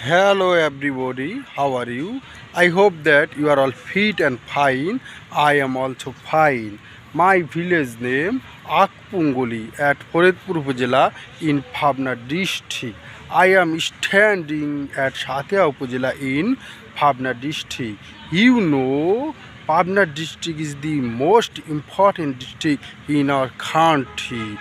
Hello everybody, how are you? I hope that you are all fit and fine. I am also fine. My village name Akpungoli at Foredpur Upazila in Pabna district. I am standing at Shatia Upazila in Pabna district. You know, Pabna district is the most important district in our country.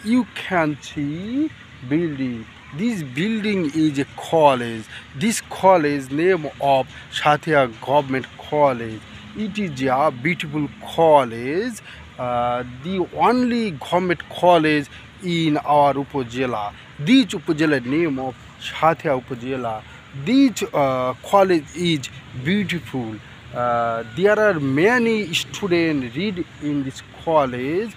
You can see building. This building is a college. This college name of Shatia Government College. It is a beautiful college. The only government college in our Upazila. This Upazila name of Shatia Upazila. This college is beautiful. There are many students read in this college.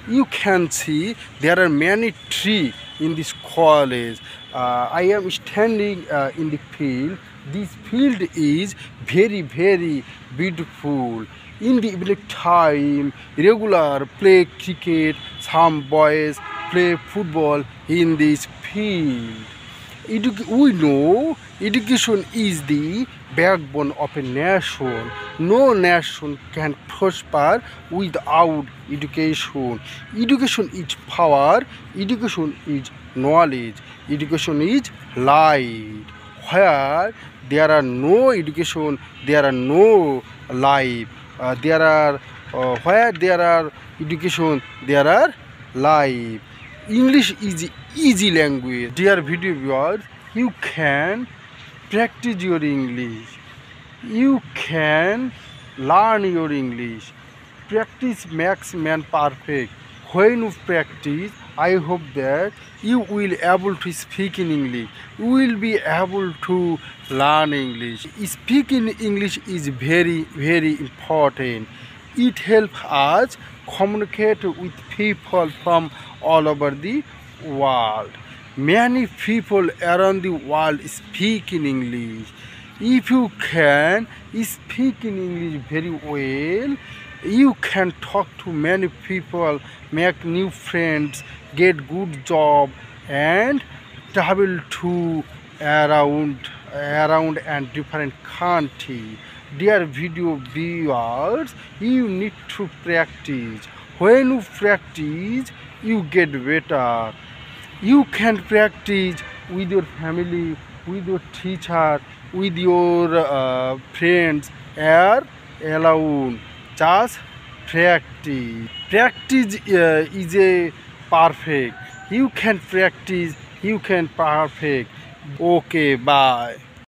You can see there are many trees in this college. I am standing in the field. This field is very beautiful. In the evening time, regular play cricket. Some boys play football in this field. We know education is the backbone of a nation. No nation can prosper without education. Education is power, education is knowledge, education is light. Where there are no education, there are no life. Where there are education, there are life. English is easy language. Dear video viewers, you can practice your English. You can learn your English. Practice makes man perfect. When you practice, I hope that you will able to speak in English. You will be able to learn English. Speaking English is very important. It helps us communicate with people from all over the world. Many people around the world speak in English. If you can speak in English very well, you can talk to many people, make new friends, get good job, and travel to around and different country. Dear video viewers, you need to practice. When you practice, you get better. You can practice with your family, with your teacher, with your friends, or alone. Just practice. Practice is a perfect. You can practice, you can perfect. Okay, bye.